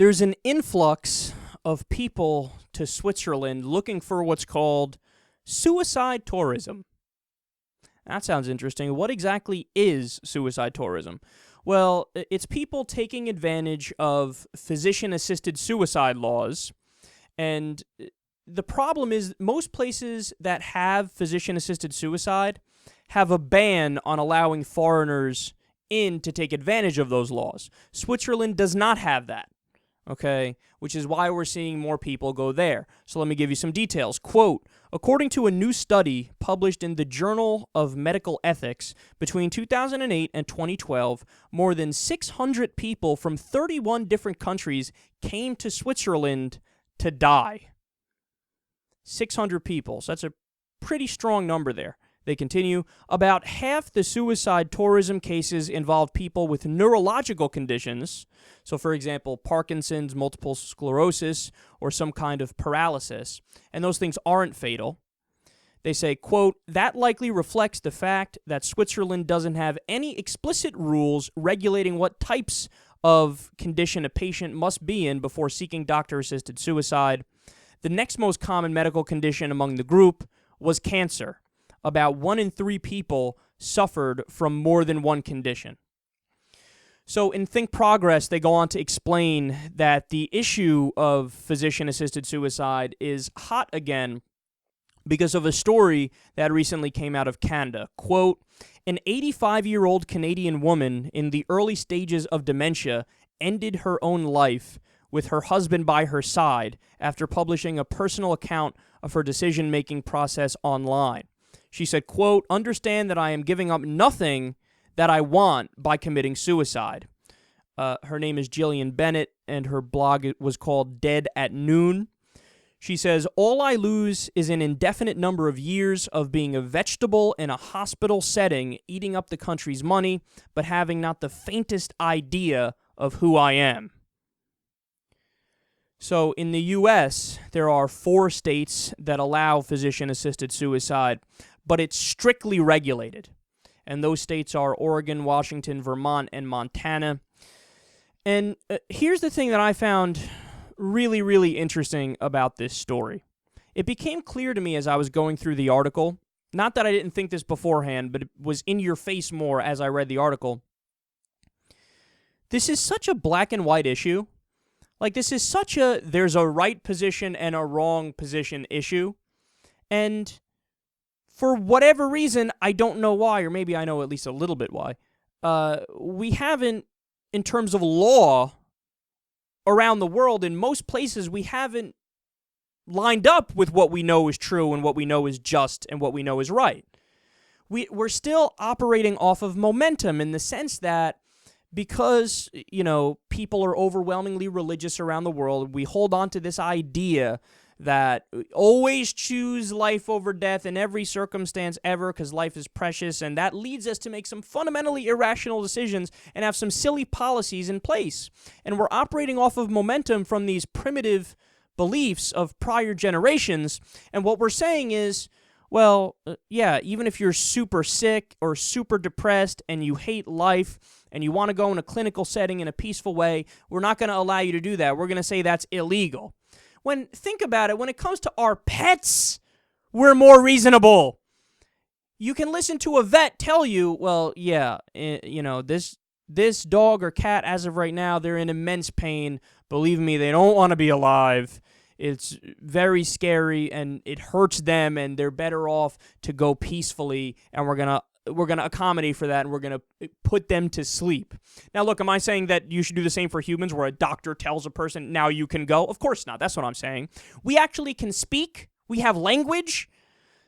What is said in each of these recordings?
There's an influx of people to Switzerland looking for what's called suicide tourism. That sounds interesting. What exactly is suicide tourism? Well, it's people taking advantage of physician-assisted suicide laws. And the problem is most places that have physician-assisted suicide have a ban on allowing foreigners in to take advantage of those laws. Switzerland does not have that, okay, which is why we're seeing more people go there. So let me give you some details. Quote, according to a new study published in the Journal of Medical Ethics, between 2008 and 2012, more than 600 people from 31 different countries came to Switzerland to die. 600 people. So that's a pretty strong number there. They continue, about half the suicide tourism cases involve people with neurological conditions. So, for example, Parkinson's, multiple sclerosis, or some kind of paralysis. And those things aren't fatal. They say, quote, that likely reflects the fact that Switzerland doesn't have any explicit rules regulating what types of condition a patient must be in before seeking doctor-assisted suicide. The next most common medical condition among the group was cancer. About 1 in 3 people suffered from more than one condition. So in Think Progress, they go on to explain that the issue of physician-assisted suicide is hot again because of a story that recently came out of Canada. Quote, an 85-year-old Canadian woman in the early stages of dementia ended her own life with her husband by her side after publishing a personal account of her decision-making process online. She said, quote, understand that I am giving up nothing that I want by committing suicide. Her name is Jillian Bennett, and her blog was called Dead at Noon. She says, all I lose is an indefinite number of years of being a vegetable in a hospital setting, eating up the country's money, but having not the faintest idea of who I am. So in the U.S., there are 4 states that allow physician-assisted suicide, but it's strictly regulated. And those states are Oregon, Washington, Vermont, and Montana. And here's the thing that I found really, really interesting about this story. It became clear to me as I was going through the article, not that I didn't think this beforehand, but it was in your face more as I read the article. This is such a black and white issue. Like, this is such a, there's a right position and a wrong position issue. And for whatever reason, I don't know why, or maybe I know at least a little bit why, we haven't, in terms of law around the world, in most places, we haven't lined up with what we know is true and what we know is just and what we know is right. We're still operating off of momentum in the sense that because, you know, people are overwhelmingly religious around the world, we hold on to this idea that always choose life over death in every circumstance ever because life is precious, and that leads us to make some fundamentally irrational decisions and have some silly policies in place. And we're operating off of momentum from these primitive beliefs of prior generations, and what we're saying is, well, yeah, even if you're super sick or super depressed and you hate life and you want to go in a clinical setting in a peaceful way, we're not going to allow you to do that. We're going to say that's illegal. Think about it, when it comes to our pets, we're more reasonable. You can listen to a vet tell you, well, yeah, you know, this dog or cat, as of right now, they're in immense pain. Believe me, they don't want to be alive. It's very scary, and it hurts them, and they're better off to go peacefully, and we're gonna accommodate for that, and we're gonna put them to sleep. Now, look, am I saying that you should do the same for humans, where a doctor tells a person, now you can go? Of course not. That's what I'm saying. We actually can speak. We have language,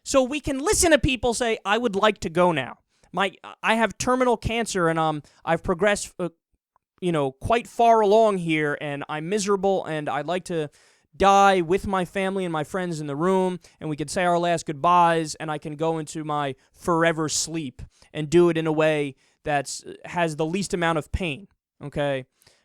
so we can listen to people say, I would like to go now. I have terminal cancer, and I've progressed, quite far along here, and I'm miserable, and I'd like to die with my family and my friends in the room, and we could say our last goodbyes, and I can go into my forever sleep and do it in a way that has the least amount of pain, okay?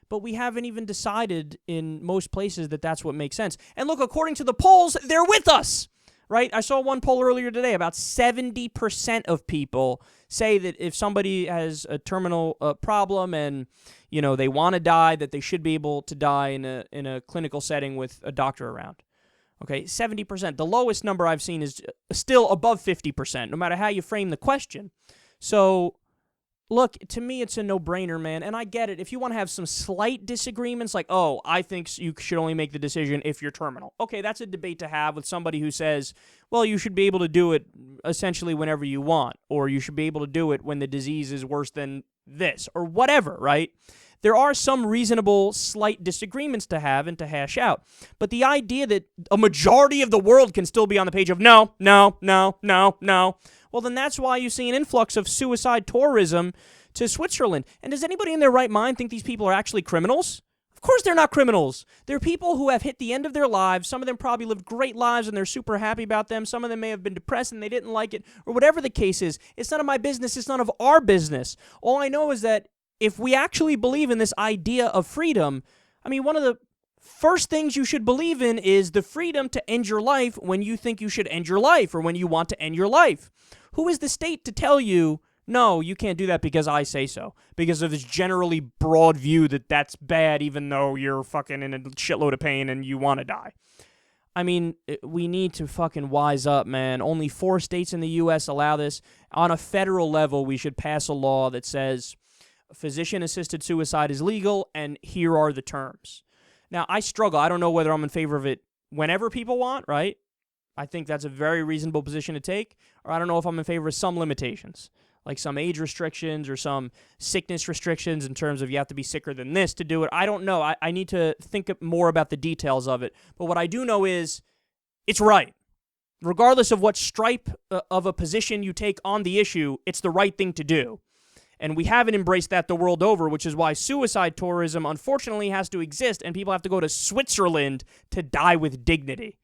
But we haven't even decided in most places that that's what makes sense. And look, according to the polls, they're with us, right? I saw one poll earlier today, about 70% of people say that if somebody has a terminal problem and, they want to die, that they should be able to die in a clinical setting with a doctor around. Okay, 70%. The lowest number I've seen is still above 50%, no matter how you frame the question. So, look, to me, it's a no-brainer, man, and I get it. If you want to have some slight disagreements, like, oh, I think you should only make the decision if you're terminal. Okay, that's a debate to have with somebody who says, well, you should be able to do it essentially whenever you want, or you should be able to do it when the disease is worse than this, or whatever, right? There are some reasonable slight disagreements to have and to hash out. But the idea that a majority of the world can still be on the page of no, no, no, no, no, well, then that's why you see an influx of suicide tourism to Switzerland. And does anybody in their right mind think these people are actually criminals? Of course they're not criminals. They're people who have hit the end of their lives. Some of them probably lived great lives and they're super happy about them. Some of them may have been depressed and they didn't like it, or whatever the case is. It's none of my business. It's none of our business. All I know is that if we actually believe in this idea of freedom, I mean, one of the first things you should believe in is the freedom to end your life when you think you should end your life, or when you want to end your life. Who is the state to tell you, no, you can't do that because I say so, because of this generally broad view that that's bad even though you're fucking in a shitload of pain and you want to die? I mean, we need to fucking wise up, man. Only 4 states in the U.S. allow this. On a federal level, we should pass a law that says physician-assisted suicide is legal, and here are the terms. Now, I struggle. I don't know whether I'm in favor of it whenever people want, right? I think that's a very reasonable position to take. Or I don't know if I'm in favor of some limitations, like some age restrictions or some sickness restrictions in terms of you have to be sicker than this to do it. I don't know. I need to think more about the details of it. But what I do know is it's right. Regardless of what stripe of a position you take on the issue, it's the right thing to do. And we haven't embraced that the world over, which is why suicide tourism, unfortunately, has to exist, and people have to go to Switzerland to die with dignity.